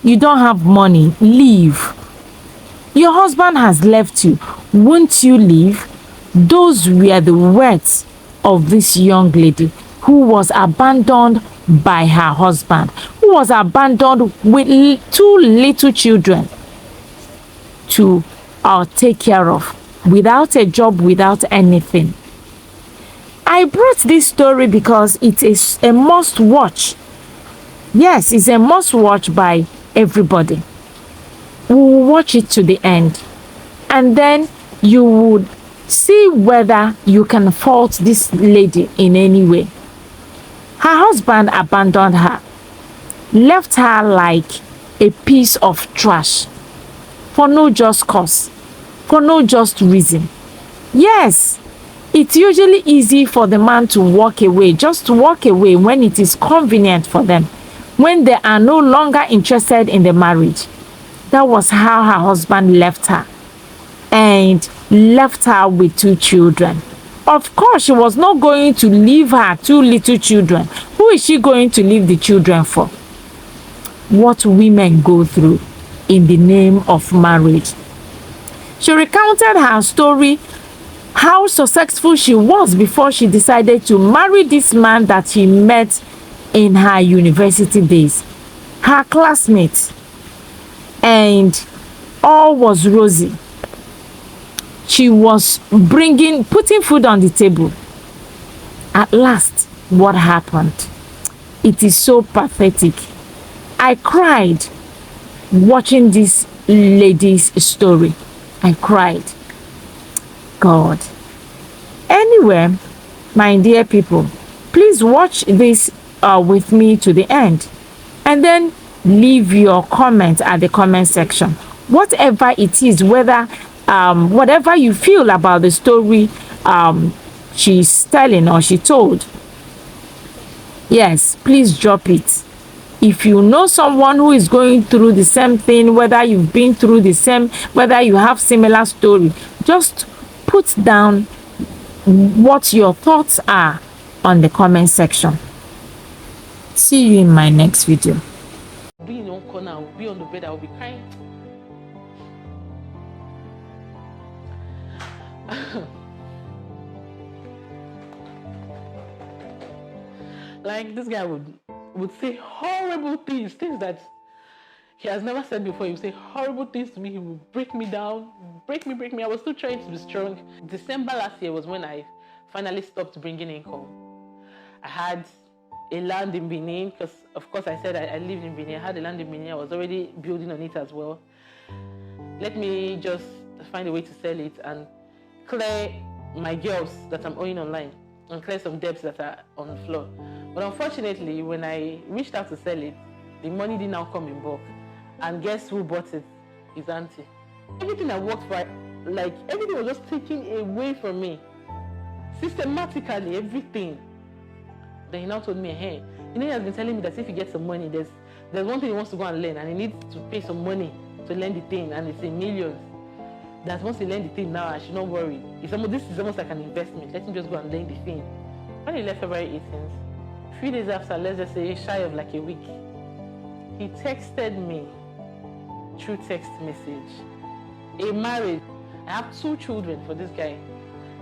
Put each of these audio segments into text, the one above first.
You don't have money. Leave. Your husband has left you. Won't you leave? Those were the words of this young lady who was abandoned by her husband, who was abandoned with two little children to take care of, without a job, without anything. I brought this story because it is a must watch. Yes, it's a must watch by everybody. We will watch it to the end, and then you would see whether you can fault this lady in any way. Her husband abandoned her, left her like a piece of trash for no just cause, for no just reason. Yes, it's usually easy for the man to walk away, just to walk away when it is convenient for them, when they are no longer interested in the marriage. That was how her husband left her, and left her with two children. Of course, she was not going to leave her two little children. Who is she going to leave the children for? What women go through in the name of marriage. She recounted her story, how successful she was before she decided to marry this man that she met in her university days, her classmates, and all was rosy. She was putting food on the table. At last, what happened? It is so pathetic. I cried watching this lady's story. I cried. God. Anyway, my dear people, please watch this with me to the end, and then leave your comment at the comment section. Whatever it is, whether whatever you feel about the story she's telling or she told, yes, please drop it. If you know someone who is going through the same thing, whether you've been through the same, whether you have similar story, just put down what your thoughts are on the comment section. See you in my next video. Be in one corner, I will be on the bed, I will be crying. Like, this guy would say horrible things that he has never said before. He would say horrible things to me. He would break me down, break me. I was still trying to be strong. December last year was when I finally stopped bringing income. I had a land in Benin, because of course I said I lived in Benin. I had a land in Benin. I was already building on it as well. Let me just find a way to sell it and clear my girls that I'm owing online, and clear some debts that are on the floor. But unfortunately, when I reached out to sell it, the money did not come in bulk. And guess who bought it? His auntie. Everything I worked for, like, everything was just taken away from me. Systematically, everything. Then he now told me, hey, he has been telling me that if he gets some money, there's one thing he wants to go and learn, and he needs to pay some money to learn the thing, and it's in millions. That once he learn the thing now, I should not worry. This is almost like an investment. Let him just go and learn the thing. When he left February 18th, a few days after, let's just say shy of like a week, he texted me through text message. A marriage. I have 2 children for this guy.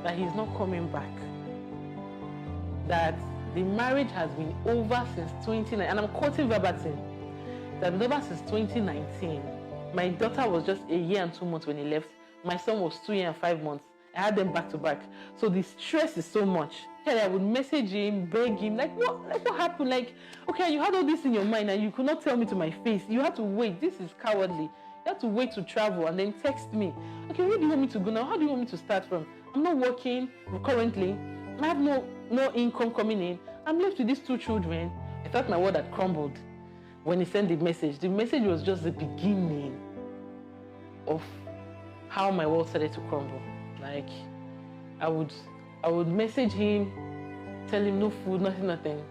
That he's not coming back. That the marriage has been over since 2019, and I'm quoting verbatim. That been over since 2019. My daughter was just 1 year and 2 months when he left. My son was 2 years and 5 months. I had them back to back. So the stress is so much. I would message him, beg him, like what happened? Like, okay, you had all this in your mind and you could not tell me to my face. You had to wait. This is cowardly. You had to wait to travel and then text me. Okay, where do you want me to go now? How do you want me to start from? I'm not working currently. I have no income coming in. I'm left with these 2 children. I thought my world had crumbled when he sent the message. The message was just the beginning of how my world started to crumble. Like, I would message him, tell him no food, nothing.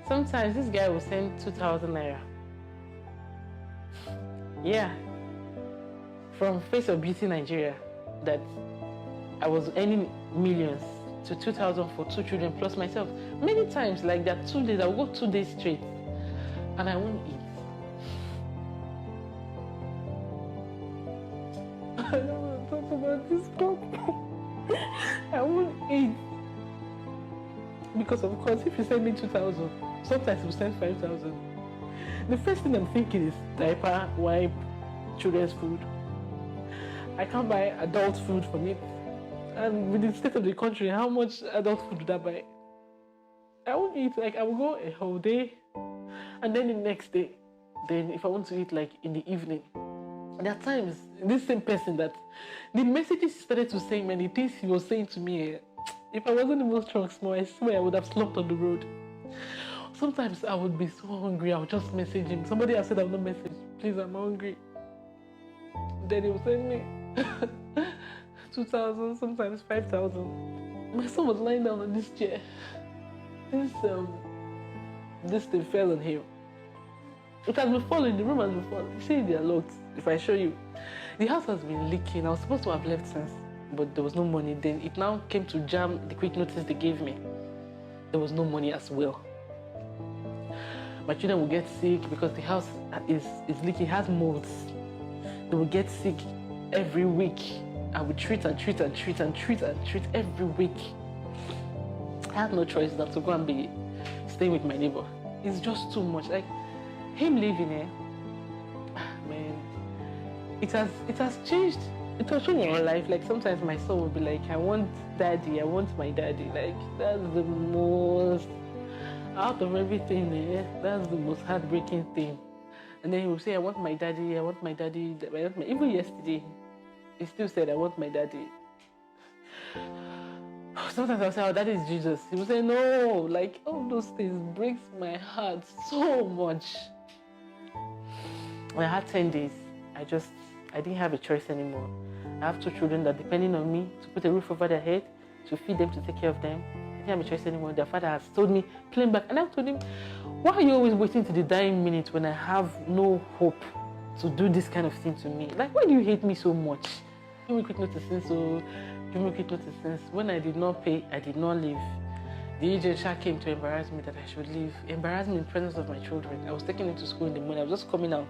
Sometimes this guy will send 2,000 naira. Yeah. From Face of Beauty Nigeria, that I was earning millions, to 2,000 for 2 children plus myself. Many times, like that 2 days, I will go 2 days straight and I won't eat. I don't want to talk about this stuff. I won't eat. Because of course, if you send me 2,000, sometimes you send 5,000. The first thing I'm thinking is diaper, wipe, children's food. I can't buy adult food from it. And with the state of the country, how much adult food would I buy? I won't eat, like I will go a whole day, and then the next day, then if I want to eat like in the evening, there are times this same person that the messages he started to say, man, the things he was saying to me, if I wasn't the most strong small, I swear I would have slept on the road. Sometimes I would be so hungry, I would just message him. Somebody has said I will not message, please, I'm hungry. Then he will send me 2,000, sometimes 5,000. My son was lying down on this chair. This thing fell on him. It has been falling, the room has been falling. You see, they are locked. If I show you, the house has been leaking. I was supposed to have left since, but there was no money. Then it now came to jam the quick notice they gave me. There was no money as well. My children will get sick because the house is leaking, it has molds. They will get sick every week. I would treat every week. I had no choice than to go and be staying with my neighbor. It's just too much. Like him living here, man, it has changed. It has changed my life. Like sometimes my son will be like, I want daddy, I want my daddy. Like that's the most, out of everything, that's the most heartbreaking thing. And then he will say, I want my daddy, I want my daddy. Even yesterday, he still said, I want my daddy. Sometimes I'll say, oh, that is Jesus. He will say, no, like all those things breaks my heart so much. When I had 10 days, I didn't have a choice anymore. I have 2 children that depending on me to put a roof over their head, to feed them, to take care of them. I didn't have a choice anymore. Their father has told me, plain back. And I told him, why are you always waiting to the dying minute when I have no hope to do this kind of thing to me? Like, why do you hate me so much? Give me quick notice, when I did not pay, I did not leave. The agent came to embarrass me that I should leave. Embarrass me in presence of my children. I was taking him to school in the morning. I was just coming out.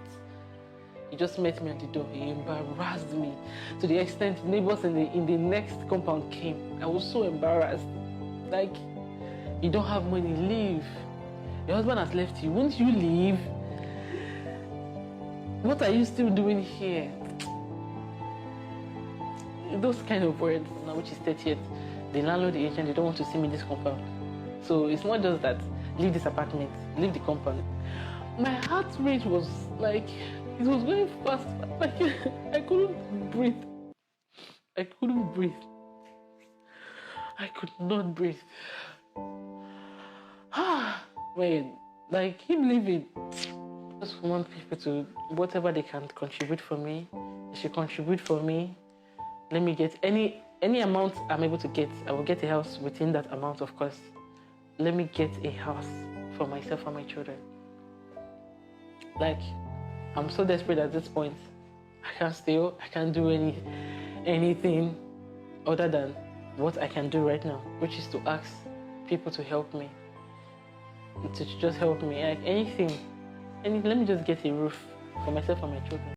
He just met me at the door. He embarrassed me to the extent neighbors in the next compound came. I was so embarrassed. Like, you don't have money, leave. Your husband has left you. Won't you leave? What are you still doing here? Those kind of words, now which is 30th, the landlord, the agent, they don't want to see me in this compound. So it's not just that, leave this apartment, leave the compound. My heart rate was like, it was going fast. Like, I couldn't breathe. I could not breathe. Man, like him leaving. I just want people to, whatever they can contribute for me, they should contribute for me. Let me get any amount I'm able to get. I will get a house within that amount, of course. Let me get a house for myself and my children. Like, I'm so desperate at this point. I can't steal. I can't do anything other than what I can do right now, which is to ask people to help me. To just help me. Like anything. Let me just get a roof for myself and my children.